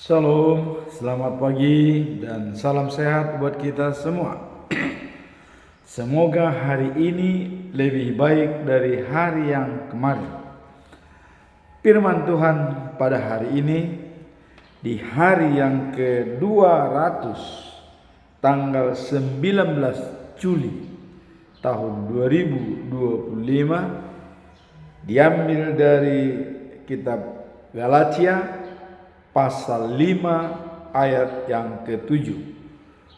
Shalom, selamat pagi dan salam sehat buat kita semua. Semoga hari ini lebih baik dari hari yang kemarin. Firman Tuhan pada hari ini di hari yang ke-200 tanggal 19 Juli tahun 2025 diambil dari kitab Galatia pasal 5 ayat yang ke-7,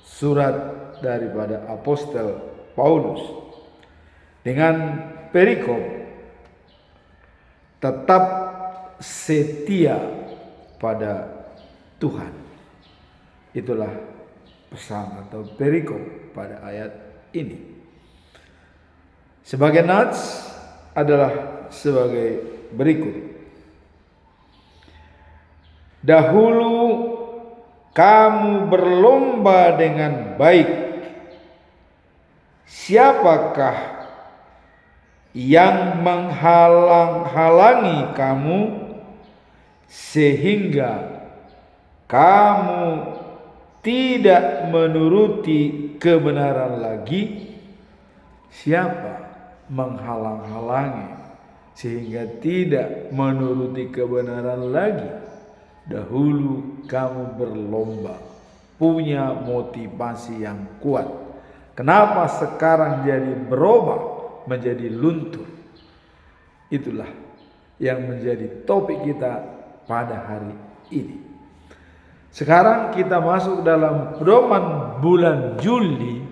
surat daripada Apostel Paulus dengan perikop tetap setia pada Tuhan. Itulah pesan atau perikop pada ayat ini. Sebagai nats adalah sebagai berikut. Dahulu kamu berlomba dengan baik. Siapakah yang menghalang-halangi kamu sehingga kamu tidak menuruti kebenaran lagi? Siapa menghalang-halangi sehingga tidak menuruti kebenaran lagi? Dahulu kamu berlomba, punya motivasi yang kuat. Kenapa sekarang jadi berubah menjadi luntur? Itulah yang menjadi topik kita pada hari ini. Sekarang kita masuk dalam pedoman bulan Juli.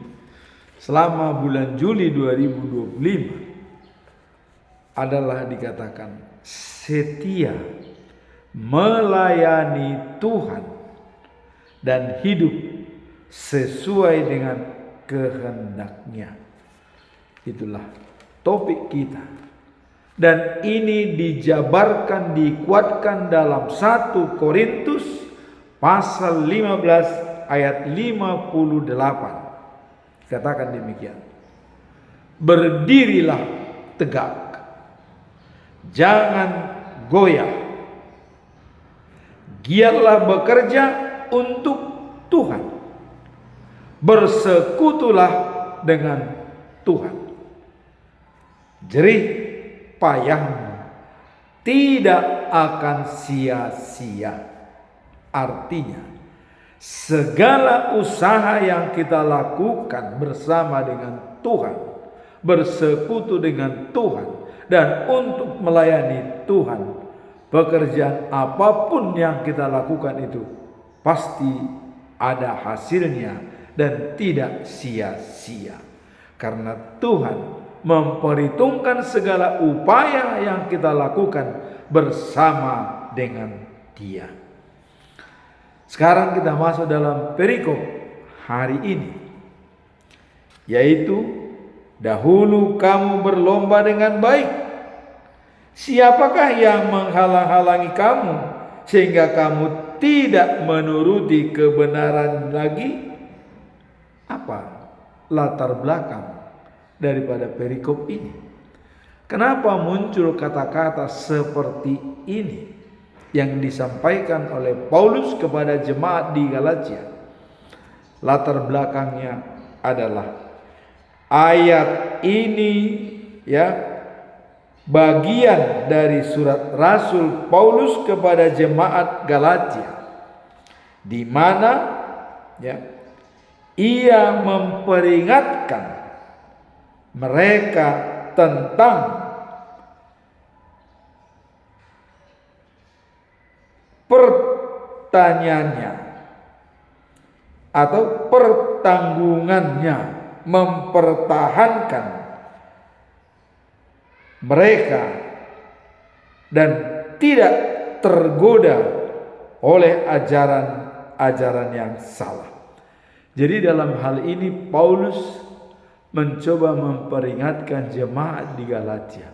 Selama bulan Juli 2025 adalah dikatakan setia melayani Tuhan dan hidup sesuai dengan kehendaknya. Itulah topik kita. Dan ini dijabarkan, dikuatkan dalam 1 Korintus pasal 15 ayat 58. Katakan demikian. Berdirilah tegak. Jangan goyah. Giatlah bekerja untuk Tuhan. Bersekutulah dengan Tuhan. Jerih payahmu tidak akan sia-sia. Artinya, segala usaha yang kita lakukan bersama dengan Tuhan, bersekutu dengan Tuhan, dan untuk melayani Tuhan, pekerjaan apapun yang kita lakukan itu pasti ada hasilnya dan tidak sia-sia. Karena Tuhan memperhitungkan segala upaya yang kita lakukan bersama dengan Dia. Sekarang kita masuk dalam perikop hari ini, yaitu dahulu kamu berlomba dengan baik. Siapakah yang menghalang-halangi kamu sehingga kamu tidak menuruti kebenaran lagi? Apa latar belakang daripada perikop ini? Kenapa muncul kata-kata seperti ini yang disampaikan oleh Paulus kepada jemaat di Galatia? Latar belakangnya adalah ayat ini, bagian dari surat Rasul Paulus kepada jemaat Galatia, di mana ia memperingatkan mereka tentang pertanyaannya atau pertanggungannya mempertahankan mereka dan tidak tergoda oleh ajaran-ajaran yang salah. Jadi dalam hal ini Paulus mencoba memperingatkan jemaat di Galatia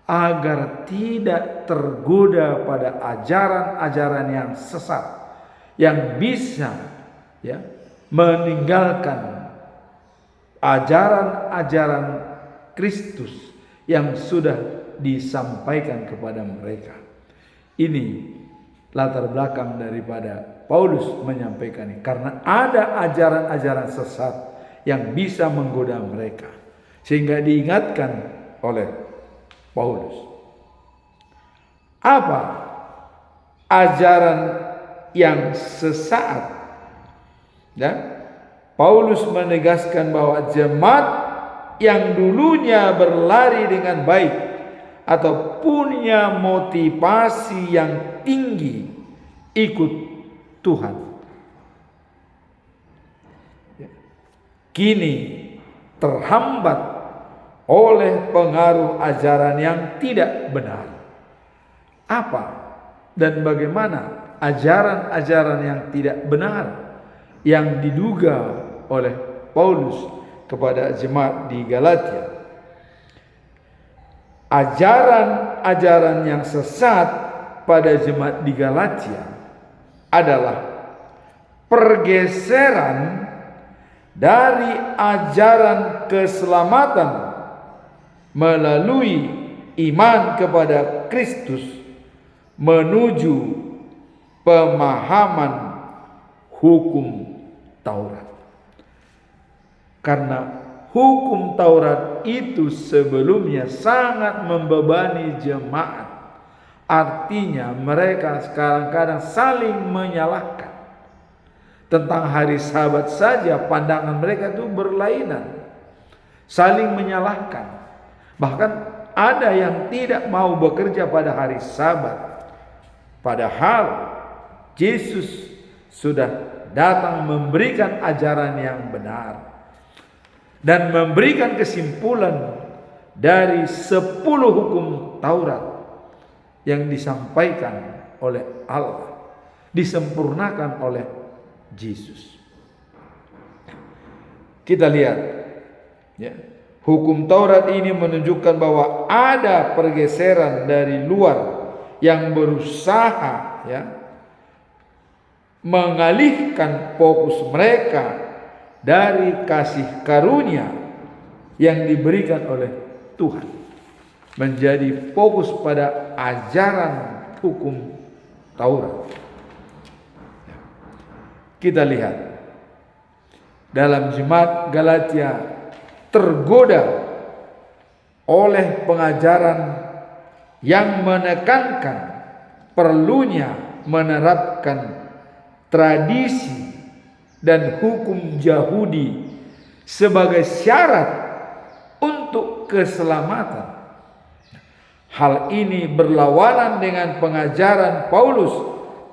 agar tidak tergoda pada ajaran-ajaran yang sesat yang bisa meninggalkan ajaran-ajaran Kristus yang sudah disampaikan kepada mereka. Ini latar belakang daripada Paulus menyampaikan ini. Karena ada ajaran-ajaran sesat yang bisa menggoda mereka. Sehingga diingatkan oleh Paulus. Apa ajaran yang sesat? Ya, Paulus menegaskan bahwa jemaat yang dulunya berlari dengan baik atau punya motivasi yang tinggi ikut Tuhan, kini terhambat oleh pengaruh ajaran yang tidak benar. Apa dan bagaimana ajaran-ajaran yang tidak benar yang diduga oleh Paulus kepada jemaat di Galatia? Ajaran-ajaran yang sesat pada jemaat di Galatia adalah pergeseran dari ajaran keselamatan melalui iman kepada Kristus menuju pemahaman hukum Taurat. Karena hukum Taurat itu sebelumnya sangat membebani jemaat. Artinya mereka kadang-kadang saling menyalahkan. Tentang hari Sabat saja pandangan mereka itu berlainan. Saling menyalahkan. Bahkan ada yang tidak mau bekerja pada hari Sabat. Padahal Yesus sudah datang memberikan ajaran yang benar. Dan memberikan kesimpulan dari 10 hukum Taurat yang disampaikan oleh Allah, disempurnakan oleh Yesus. Kita lihat, ya, hukum Taurat ini menunjukkan bahwa ada pergeseran dari luar yang berusaha, ya, mengalihkan fokus mereka dari kasih karunia yang diberikan oleh Tuhan menjadi fokus pada ajaran hukum Taurat. Kita lihat dalam jemaat Galatia tergoda oleh pengajaran yang menekankan perlunya menerapkan tradisi dan hukum Yahudi sebagai syarat untuk keselamatan. Hal ini berlawanan dengan pengajaran Paulus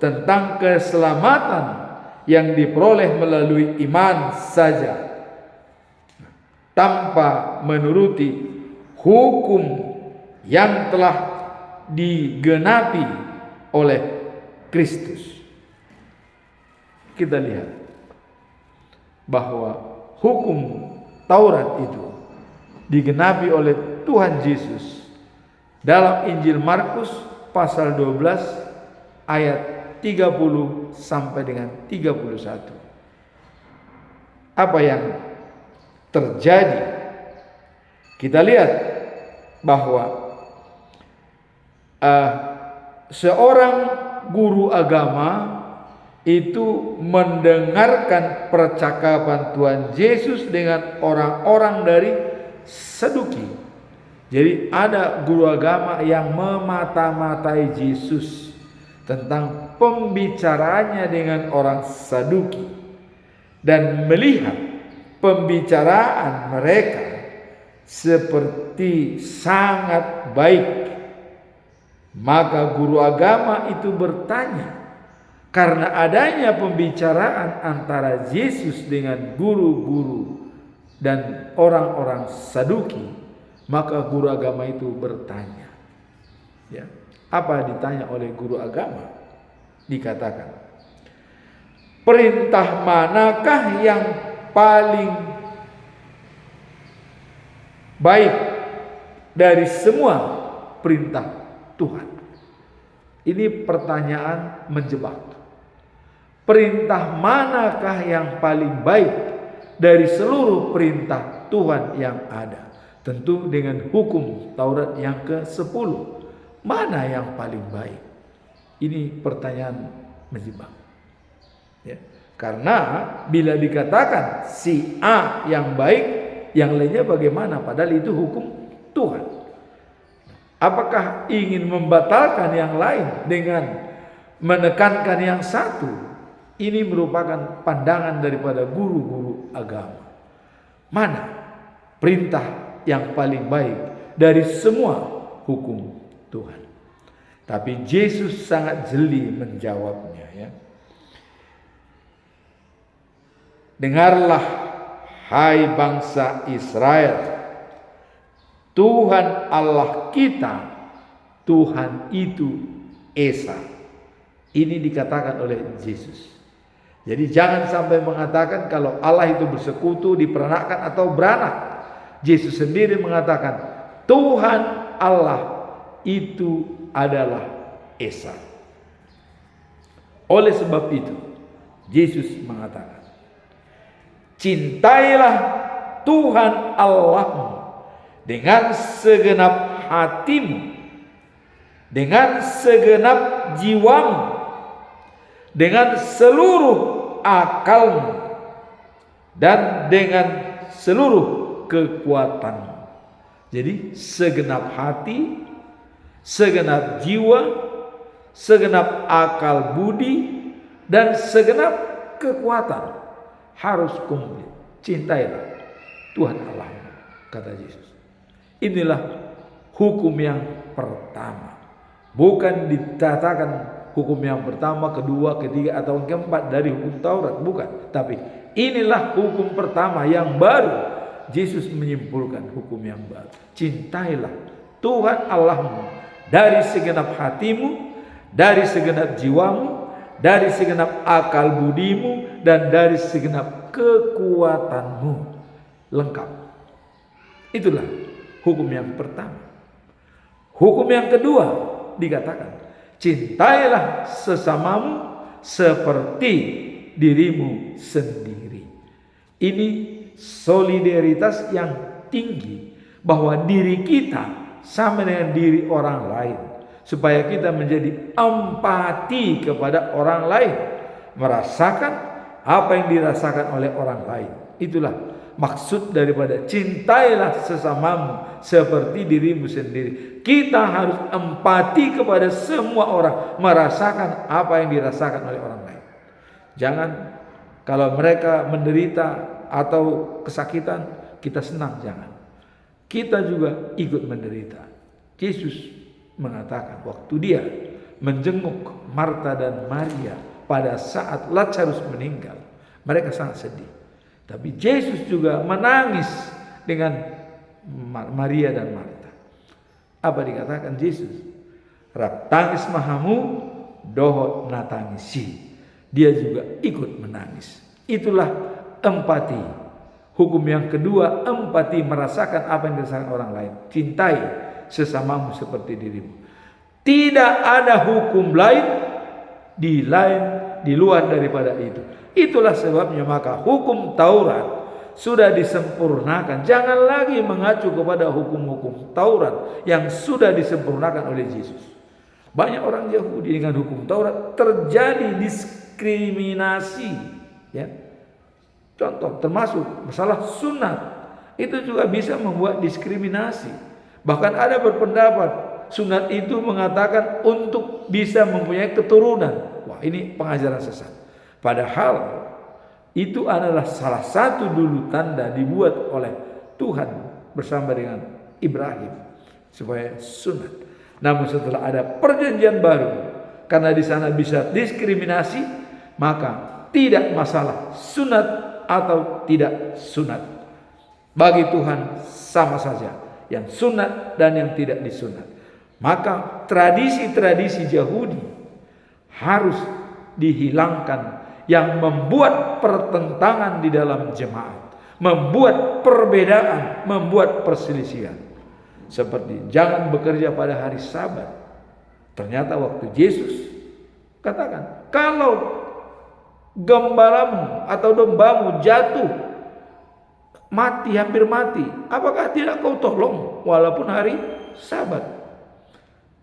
tentang keselamatan yang diperoleh melalui iman saja, tanpa menuruti hukum yang telah digenapi oleh Kristus. Kita lihat bahwa hukum Taurat itu digenapi oleh Tuhan Yesus dalam Injil Markus pasal 12 ayat 30 sampai dengan 31. Apa yang terjadi? Kita lihat bahwa seorang guru agama itu mendengarkan percakapan Tuhan Yesus dengan orang-orang dari Saduki. Jadi ada guru agama yang memata-matai Yesus tentang pembicaraannya dengan orang Saduki dan melihat pembicaraan mereka seperti sangat baik. Maka guru agama itu bertanya, karena adanya pembicaraan antara Yesus dengan guru-guru dan orang-orang Saduki, maka guru agama itu bertanya. Ya, apa ditanya oleh guru agama? Dikatakan, perintah manakah yang paling baik dari semua perintah Tuhan? Ini pertanyaan menjebak. Perintah manakah yang paling baik dari seluruh perintah Tuhan yang ada? Tentu dengan hukum Taurat yang ke-10. Mana yang paling baik? Ini pertanyaan menjebak. Ya. Karena bila dikatakan si A yang baik, yang lainnya bagaimana? Padahal itu hukum Tuhan. Apakah ingin membatalkan yang lain dengan menekankan yang satu? Ini merupakan pandangan daripada guru-guru agama. Mana perintah yang paling baik dari semua hukum Tuhan? Tapi Yesus sangat jeli menjawabnya, ya. Dengarlah, hai bangsa Israel, Tuhan Allah kita, Tuhan itu Esa. Ini dikatakan oleh Yesus. Jadi jangan sampai mengatakan kalau Allah itu bersekutu, diperanakan atau beranak. Yesus sendiri mengatakan Tuhan Allah itu adalah Esa. Oleh sebab itu Yesus mengatakan, cintailah Tuhan Allahmu dengan segenap hatimu, dengan segenap jiwamu, dengan seluruh akalmu, dan dengan seluruh kekuatanmu. Jadi segenap hati, segenap jiwa, segenap akal budi, dan segenap kekuatan harus komplit. Cintailah Tuhan Allah, kata Yesus. Inilah hukum yang pertama. Bukan dikatakan hukum yang pertama, kedua, ketiga, atau keempat dari hukum Taurat. Bukan. Tapi inilah hukum pertama yang baru. Yesus menyimpulkan hukum yang baru. Cintailah Tuhan Allahmu dari segenap hatimu, dari segenap jiwamu, dari segenap akal budimu, dan dari segenap kekuatanmu. Lengkap. Itulah hukum yang pertama. Hukum yang kedua dikatakan, cintailah sesamamu seperti dirimu sendiri. Ini solidaritas yang tinggi, bahwa diri kita sama dengan diri orang lain, supaya kita menjadi empati kepada orang lain, merasakan apa yang dirasakan oleh orang lain. Itulah maksud daripada cintailah sesamamu seperti dirimu sendiri. Kita harus empati kepada semua orang, merasakan apa yang dirasakan oleh orang lain. Jangan kalau mereka menderita atau kesakitan kita senang, jangan. Kita juga ikut menderita. Yesus mengatakan waktu dia menjenguk Marta dan Maria pada saat Lazarus meninggal, mereka sangat sedih. Tapi Yesus juga menangis dengan Maria dan Marta. Apa dikatakan Yesus? Rap tangis mahamu, dohot natangisi. Dia juga ikut menangis. Itulah empati. Hukum yang kedua, empati, merasakan apa yang dirasakan orang lain. Cintai sesamamu seperti dirimu. Tidak ada hukum lain di luar daripada itu. Itulah sebabnya maka hukum Taurat sudah disempurnakan. Jangan lagi mengacu kepada hukum-hukum Taurat yang sudah disempurnakan oleh Yesus. Banyak orang Yahudi dengan hukum Taurat terjadi diskriminasi, ya. Contoh termasuk masalah sunat, itu juga bisa membuat diskriminasi. Bahkan ada berpendapat sunat itu mengatakan untuk bisa mempunyai keturunan. Wah, ini pengajaran sesat. Padahal itu adalah salah satu dulu tanda dibuat oleh Tuhan bersama dengan Ibrahim supaya sunat. Namun setelah ada perjanjian baru, karena di sana bisa diskriminasi, maka tidak masalah sunat atau tidak sunat. Bagi Tuhan sama saja, yang sunat dan yang tidak disunat. Maka tradisi-tradisi Yahudi harus dihilangkan yang membuat pertentangan di dalam jemaat, membuat perbedaan, membuat perselisihan. Seperti jangan bekerja pada hari Sabat. Ternyata waktu Yesus katakan, kalau gembalamu atau dombamu jatuh mati, hampir mati, apakah tidak kau tolong walaupun hari Sabat?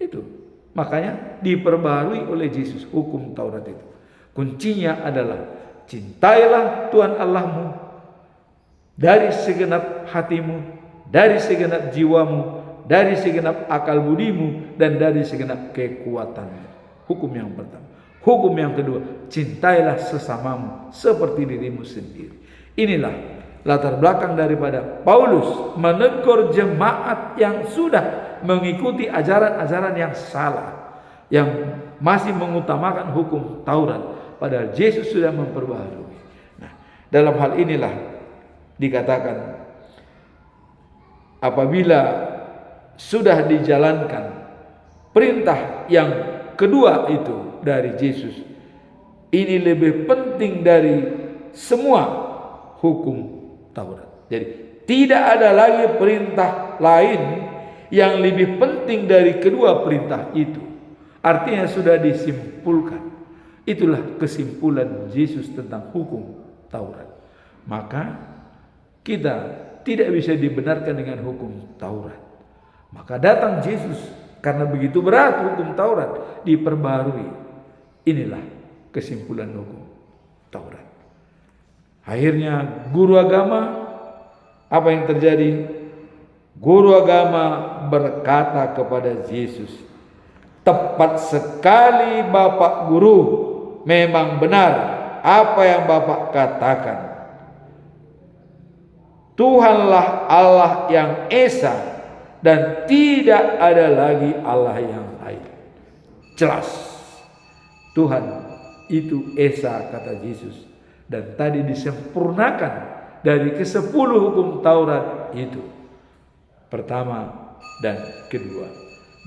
Itu Makanya diperbarui oleh Yesus hukum Taurat itu. Kuncinya adalah cintailah Tuhan Allahmu dari segenap hatimu, dari segenap jiwamu, dari segenap akal budimu, dan dari segenap kekuatanmu. Hukum yang pertama. Hukum yang kedua, cintailah sesamamu seperti dirimu sendiri. Inilah latar belakang daripada Paulus menegur jemaat yang sudah mengikuti ajaran-ajaran yang salah, yang masih mengutamakan hukum Taurat, padahal Yesus sudah memperbaharui. Nah, dalam hal inilah dikatakan apabila sudah dijalankan perintah yang kedua itu dari Yesus, ini lebih penting dari semua hukum Taurat. Jadi tidak ada lagi perintah lain yang lebih penting dari kedua perintah itu. Artinya sudah disimpulkan. Itulah kesimpulan Yesus tentang hukum Taurat. Maka kita tidak bisa dibenarkan dengan hukum Taurat. Maka datang Yesus karena begitu berat hukum Taurat diperbarui. Inilah kesimpulan hukum Taurat. Akhirnya guru agama, apa yang terjadi? Guru agama berkata kepada Yesus, "Tepat sekali Bapak Guru, memang benar apa yang Bapak katakan. Tuhanlah Allah yang Esa dan tidak ada lagi Allah yang lain." Jelas, Tuhan itu Esa, kata Yesus. Dan tadi disempurnakan dari ke-10 hukum Taurat itu. Pertama dan kedua.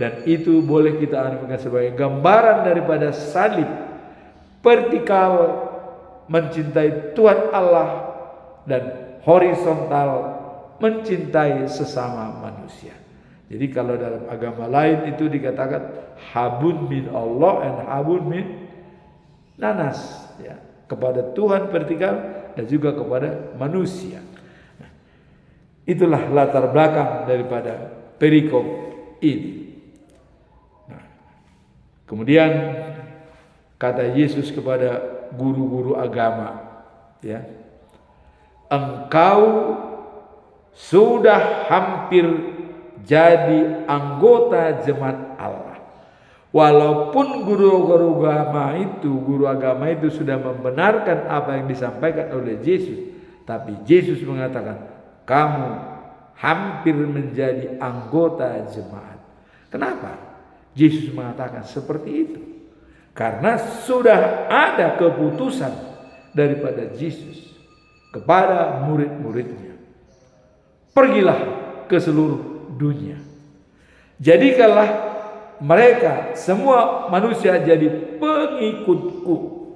Dan itu boleh kita artikan sebagai gambaran daripada salib. Vertikal mencintai Tuhan Allah dan horizontal mencintai sesama manusia. Jadi kalau dalam agama lain itu dikatakan habun min Allah and habun min nanas, ya. Kepada Tuhan vertikal dan juga kepada manusia. Nah, itulah latar belakang daripada perikop ini. Nah, kemudian kata Yesus kepada guru-guru agama, ya, engkau sudah hampir jadi anggota jemaat Allah. Walaupun guru agama itu sudah membenarkan apa yang disampaikan oleh Yesus, tapi Yesus mengatakan kamu hampir menjadi anggota jemaat. Kenapa Yesus mengatakan seperti itu? Karena sudah ada keputusan daripada Yesus kepada murid-muridnya, pergilah ke seluruh dunia, jadikanlah mereka semua manusia jadi pengikutku,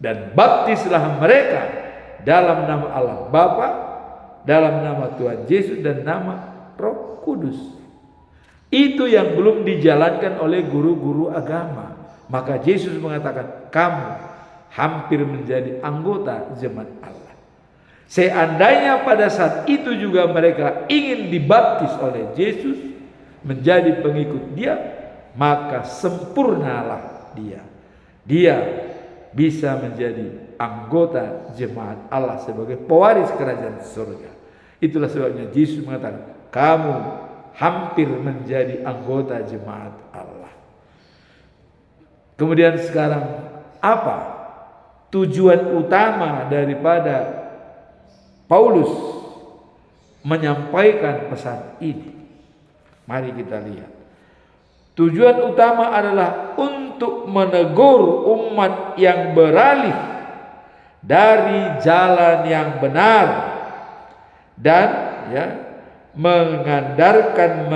dan baptislah mereka dalam nama Allah Bapa, dalam nama Tuhan Yesus, dan nama Roh Kudus. Itu yang belum dijalankan oleh guru-guru agama. Maka Yesus mengatakan kamu hampir menjadi anggota jemaat Allah. Seandainya pada saat itu juga mereka ingin dibaptis oleh Yesus menjadi pengikut Dia, maka sempurnalah dia. Dia bisa menjadi anggota jemaat Allah sebagai pewaris kerajaan surga. Itulah sebabnya Yesus mengatakan kamu hampir menjadi anggota jemaat Allah. Kemudian sekarang apa tujuan utama daripada Paulus menyampaikan pesan ini? Mari kita lihat. Tujuan utama adalah untuk menegur umat yang beralih dari jalan yang benar dan menyadarkan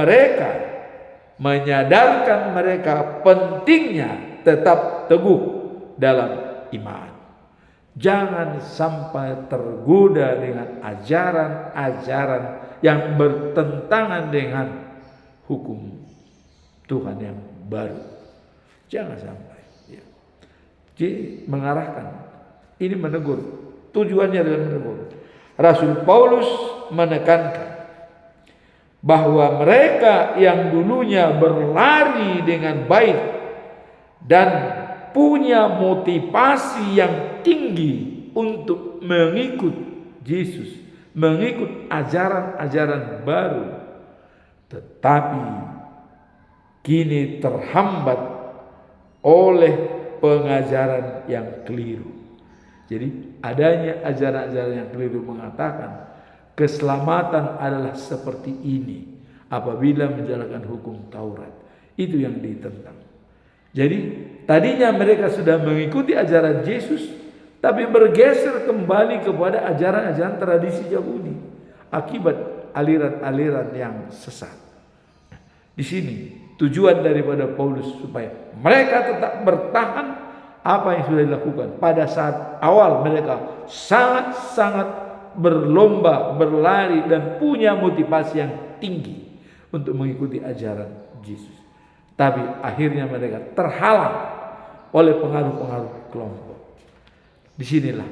mereka pentingnya tetap teguh dalam iman. Jangan sampai tergoda dengan ajaran-ajaran yang bertentangan dengan hukum Tuhan yang baru. Jangan sampai. Jadi mengarahkan. Ini menegur. Tujuannya adalah menegur. Rasul Paulus menekankan bahwa mereka yang dulunya berlari dengan baik dan punya motivasi yang tinggi untuk mengikut Yesus, mengikut ajaran-ajaran baru, tetapi kini terhambat oleh pengajaran yang keliru. Jadi adanya ajaran-ajaran yang keliru mengatakan keselamatan adalah seperti ini apabila menjalankan hukum Taurat. Itu yang ditentang. Jadi tadinya mereka sudah mengikuti ajaran Yesus, tapi bergeser kembali kepada ajaran-ajaran tradisi Yahudi akibat aliran-aliran yang sesat. Di sini tujuan daripada Paulus supaya mereka tetap bertahan apa yang sudah dilakukan. Pada saat awal mereka sangat-sangat berlomba, berlari dan punya motivasi yang tinggi untuk mengikuti ajaran Yesus. Tapi akhirnya mereka terhalang oleh pengaruh-pengaruh kelompok. Disinilah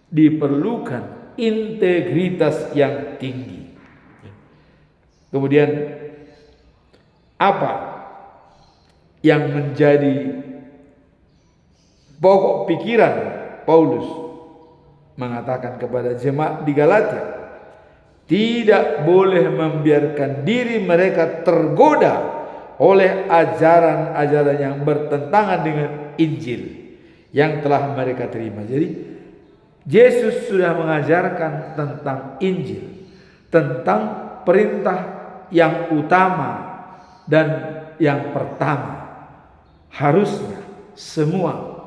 diperlukan integritas yang tinggi. Kemudian apa yang menjadi pokok pikiran Paulus mengatakan kepada jemaat di Galatia, tidak boleh membiarkan diri mereka tergoda oleh ajaran-ajaran yang bertentangan dengan Injil yang telah mereka terima. Jadi Yesus sudah mengajarkan tentang Injil, tentang perintah yang utama dan yang pertama. Harusnya semua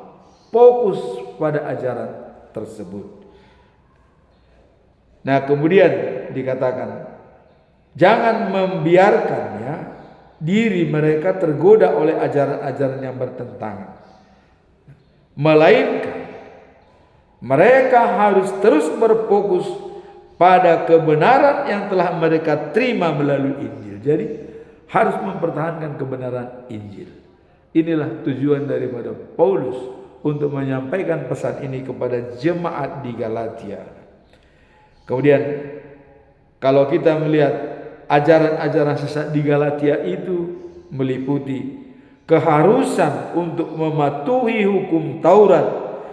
fokus pada ajaran tersebut. Nah, kemudian dikatakan jangan membiarkan diri mereka tergoda oleh ajaran-ajaran yang bertentangan, melainkan mereka harus terus berfokus pada kebenaran yang telah mereka terima melalui Injil. Jadi harus mempertahankan kebenaran Injil. Inilah tujuan daripada Paulus untuk menyampaikan pesan ini kepada jemaat di Galatia. Kemudian kalau kita melihat ajaran-ajaran sesat di Galatia itu meliputi keharusan untuk mematuhi hukum Taurat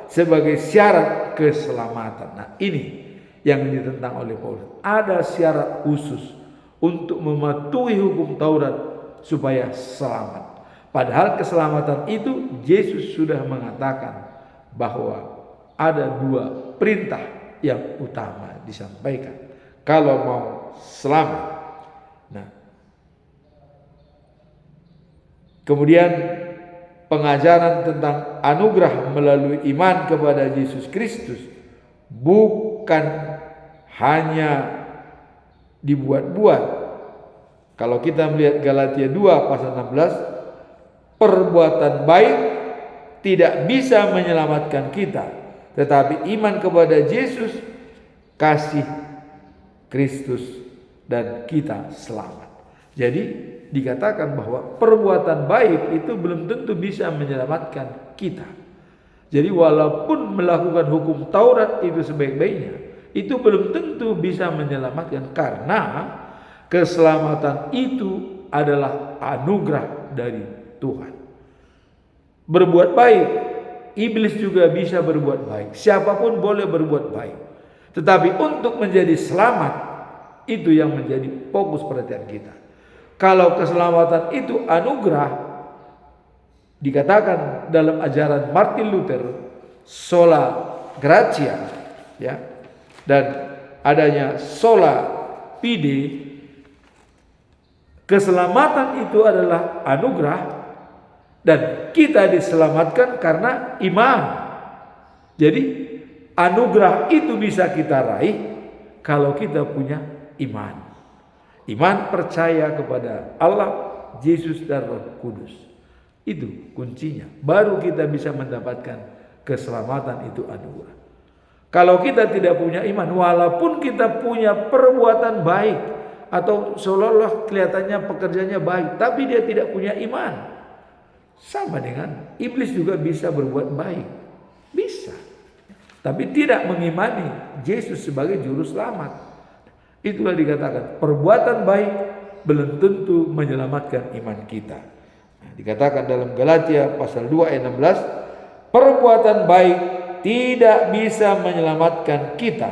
sebagai syarat keselamatan. Nah, ini yang ditentang oleh Paulus. Ada syarat khusus untuk mematuhi hukum Taurat supaya selamat. Padahal keselamatan itu Yesus sudah mengatakan bahwa ada dua perintah yang utama disampaikan kalau mau selamat. Nah, kemudian pengajaran tentang anugerah melalui iman kepada Yesus Kristus bukan hanya dibuat-buat. Kalau kita melihat Galatia 2 pasal 16, perbuatan baik tidak bisa menyelamatkan kita, tetapi iman kepada Yesus, kasih Kristus, dan kita selamat. Jadi dikatakan bahwa perbuatan baik itu belum tentu bisa menyelamatkan kita. Jadi walaupun melakukan hukum Taurat itu sebaik-baiknya, itu belum tentu bisa menyelamatkan, karena keselamatan itu adalah anugerah dari Tuhan. Berbuat baik, iblis juga bisa berbuat baik, siapapun boleh berbuat baik. Tetapi untuk menjadi selamat, itu yang menjadi fokus perhatian kita. Kalau keselamatan itu anugerah, dikatakan dalam ajaran Martin Luther, sola gratia, dan adanya sola fide. Keselamatan itu adalah anugerah, dan kita diselamatkan karena iman. Jadi anugerah itu bisa kita raih kalau kita punya iman. Iman percaya kepada Allah, Yesus, dan Roh Kudus. Itu kuncinya. Baru kita bisa mendapatkan keselamatan, itu anugerah. Kalau kita tidak punya iman, walaupun kita punya perbuatan baik atau seolah-olah kelihatannya pekerjaannya baik, tapi dia tidak punya iman, sama dengan iblis juga bisa berbuat baik, bisa, tapi tidak mengimani Yesus sebagai juru selamat. Itulah dikatakan perbuatan baik belum tentu menyelamatkan iman kita. Nah, dikatakan dalam Galatia pasal 2 ayat 16, perbuatan baik tidak bisa menyelamatkan kita,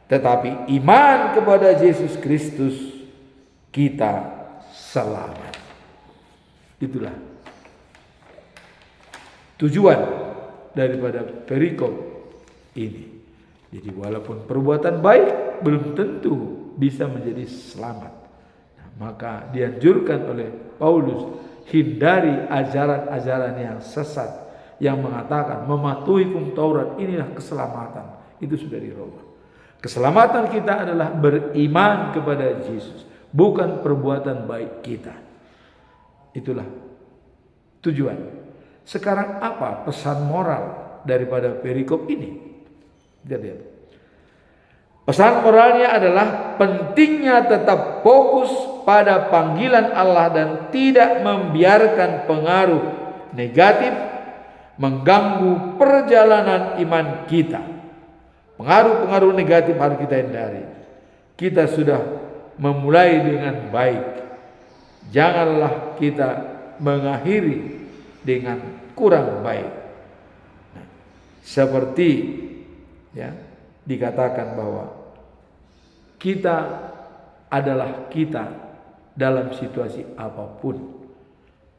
tetapi iman kepada Yesus Kristus kita selamat. Itulah tujuan daripada perikop ini. Jadi walaupun perbuatan baik belum tentu bisa menjadi selamat. Nah, maka dianjurkan oleh Paulus, hindari ajaran-ajaran yang sesat yang mengatakan mematuhi hukum Taurat inilah keselamatan. Itu sudah dirubah. Keselamatan kita adalah beriman kepada Yesus, bukan perbuatan baik kita. Itulah tujuan. Sekarang apa pesan moral daripada perikop ini? Kita lihat. Pesan moralnya adalah pentingnya tetap fokus pada panggilan Allah dan tidak membiarkan pengaruh negatif mengganggu perjalanan iman kita. Pengaruh-pengaruh negatif harus kita hindari. Kita sudah memulai dengan baik. Janganlah kita mengakhiri dengan kurang baik. Nah, seperti dikatakan bahwa kita adalah kita dalam situasi apapun.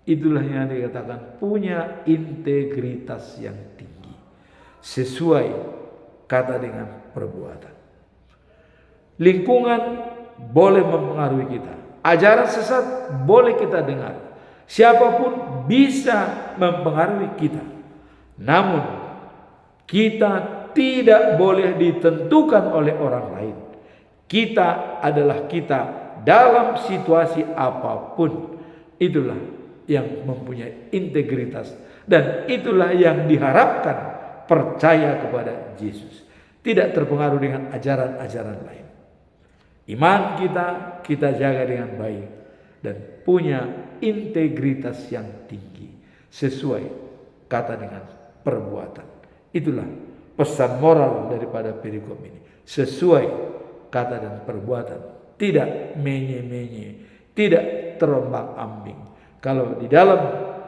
Itulah yang dikatakan punya integritas yang tinggi, sesuai kata dengan perbuatan. Lingkungan boleh mempengaruhi kita, ajaran sesat boleh kita dengar, siapapun bisa mempengaruhi kita. Namun kita tidak boleh ditentukan oleh orang lain. Kita adalah kita dalam situasi apapun. Itulah yang mempunyai integritas, dan itulah yang diharapkan percaya kepada Yesus, tidak terpengaruh dengan ajaran-ajaran lain. Iman kita jaga dengan baik dan punya integritas yang tinggi sesuai kata dengan perbuatan. Itulah pesan moral daripada perikop ini, sesuai kata dan perbuatan, tidak menye-menye, tidak terombang-ambing. Kalau di dalam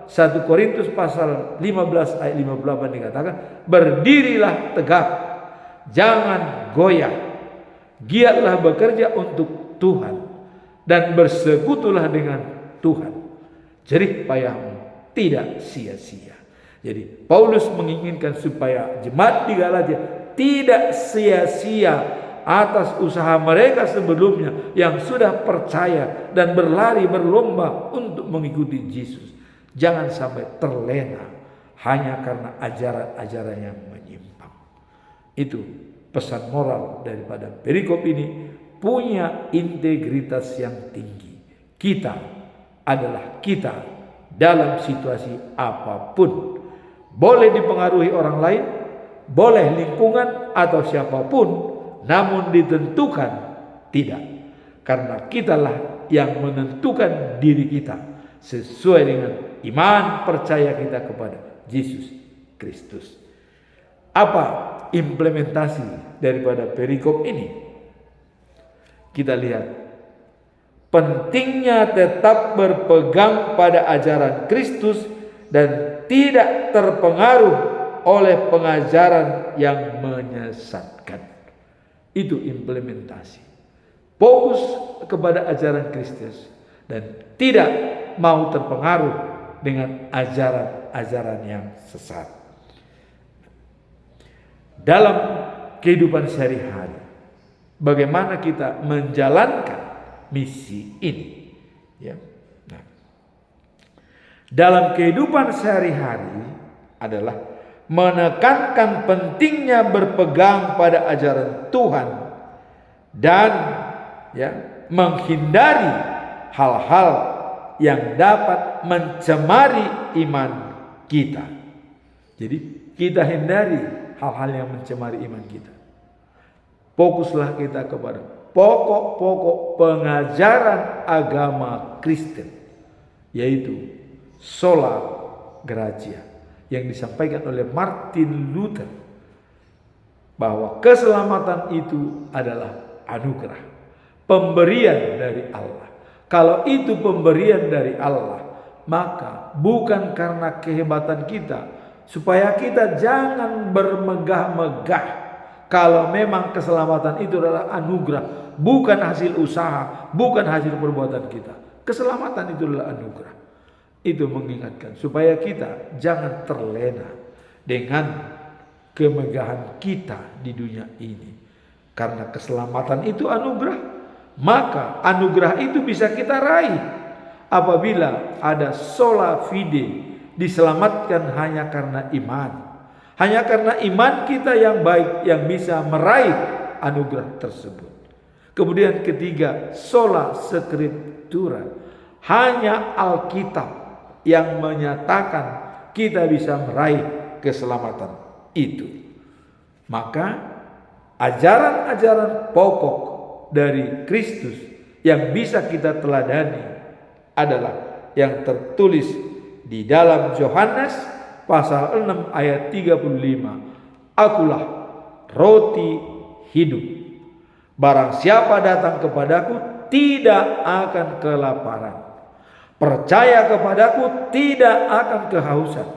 1 Korintus pasal 15 ayat 58 dikatakan, berdirilah tegak, jangan goyah, giatlah bekerja untuk Tuhan dan bersekutulah dengan Tuhan. Jerih payahmu tidak sia-sia. Jadi Paulus menginginkan supaya jemaat di Galatia tidak sia-sia atas usaha mereka sebelumnya yang sudah percaya dan berlari berlomba untuk mengikuti Yesus. Jangan sampai terlena hanya karena ajaran-ajaran yang menyimpang. Itu pesan moral daripada perikop ini, punya integritas yang tinggi. Kita adalah kita dalam situasi apapun. Boleh dipengaruhi orang lain, boleh lingkungan atau siapapun, namun ditentukan tidak. Karena kitalah yang menentukan diri kita sesuai dengan iman percaya kita kepada Yesus Kristus. Apa implementasi daripada perikop ini? Kita lihat. Pentingnya tetap berpegang pada ajaran Kristus dan tidak terpengaruh oleh pengajaran yang menyesatkan. Itu implementasi. Fokus kepada ajaran Kristus dan tidak mau terpengaruh dengan ajaran-ajaran yang sesat. Dalam kehidupan sehari-hari, bagaimana kita menjalankan misi ini? Nah, dalam kehidupan sehari-hari adalah menekankan pentingnya berpegang pada ajaran Tuhan dan menghindari hal-hal yang dapat mencemari iman kita. Jadi kita hindari hal-hal yang mencemari iman kita. Fokuslah kita kepada pokok-pokok pengajaran agama Kristen, yaitu sola gratia yang disampaikan oleh Martin Luther, bahwa keselamatan itu adalah anugerah, pemberian dari Allah. Kalau itu pemberian dari Allah, maka bukan karena kehebatan kita, supaya kita jangan bermegah-megah. Kalau memang keselamatan itu adalah anugerah, bukan hasil usaha, bukan hasil perbuatan kita. Keselamatan itu adalah anugerah. Itu mengingatkan supaya kita jangan terlena dengan kemegahan kita di dunia ini. Karena keselamatan itu anugerah, maka anugerah itu bisa kita raih apabila ada sola fide, diselamatkan hanya karena iman. Hanya karena iman kita yang baik yang bisa meraih anugerah tersebut. Kemudian ketiga, sola scriptura. Hanya Alkitab yang menyatakan kita bisa meraih keselamatan itu. Maka ajaran-ajaran pokok dari Kristus yang bisa kita teladani adalah yang tertulis di dalam Yohanes pasal 6 ayat 35. Akulah roti hidup. Barang siapa datang kepadaku tidak akan kelaparan. Percaya kepadaku tidak akan kehausan.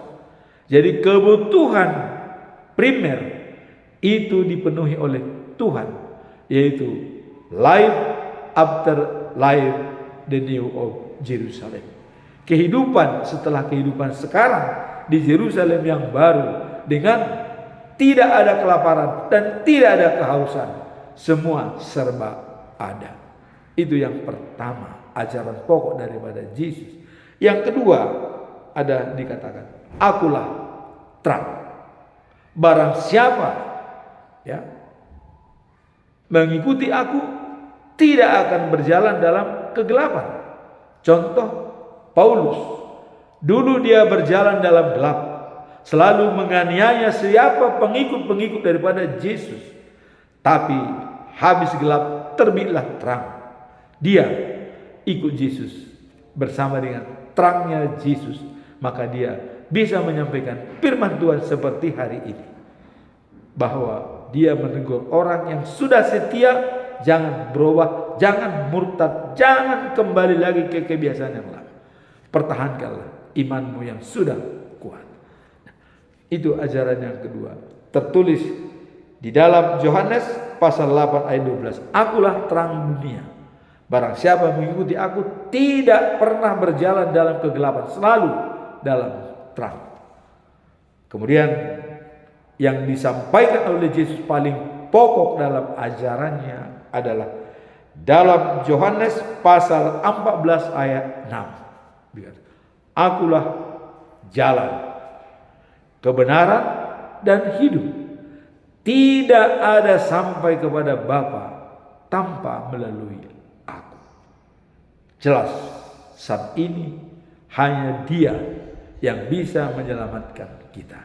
Jadi kebutuhan primer itu dipenuhi oleh Tuhan, yaitu life after life, the new of Jerusalem. Kehidupan setelah kehidupan sekarang di Yerusalem yang baru, dengan tidak ada kelaparan dan tidak ada kehausan, semua serba ada. Itu yang pertama, ajaran pokok daripada Yesus. Yang kedua ada dikatakan, akulah terang. Barang siapa mengikuti aku tidak akan berjalan dalam kegelapan. Contoh Paulus, dulu dia berjalan dalam gelap, selalu menganiaya siapa pengikut-pengikut daripada Yesus. Tapi habis gelap terbitlah terang. Dia ikut Yesus bersama dengan terangnya Yesus, maka dia bisa menyampaikan firman Tuhan seperti hari ini, bahwa dia menegur orang yang sudah setia, jangan berubah, jangan murtad, jangan kembali lagi ke kebiasaan yang lama. Pertahankanlah imanmu yang sudah kuat. Itu ajaran yang kedua, tertulis di dalam Yohanes pasal 8 ayat 12. Akulah terang dunia. Barang siapa mengikuti aku tidak pernah berjalan dalam kegelapan, selalu dalam terang. Kemudian yang disampaikan oleh Yesus paling pokok dalam ajarannya adalah dalam Yohanes pasal 14 ayat 6. Akulah jalan, kebenaran dan hidup. Tidak ada sampai kepada Bapa tanpa melalui aku. Jelas saat ini hanya Dia yang bisa menyelamatkan kita.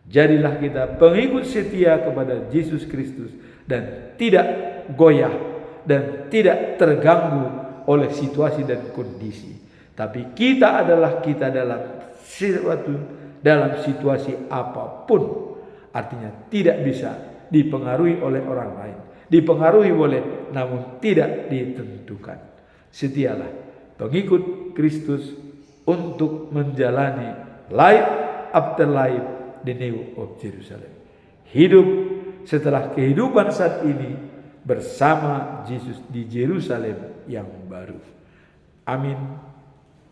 Jadilah kita pengikut setia kepada Yesus Kristus dan tidak goyah dan tidak terganggu oleh situasi dan kondisi. Tapi kita dalam situasi apapun, artinya tidak bisa dipengaruhi oleh orang lain, dipengaruhi boleh namun tidak ditentukan. Setialah pengikut Kristus untuk menjalani life after life, the new of Jerusalem. Hidup setelah kehidupan saat ini bersama Yesus di Yerusalem yang baru. Amin.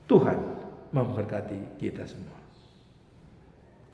Tuhan memberkati kita semua.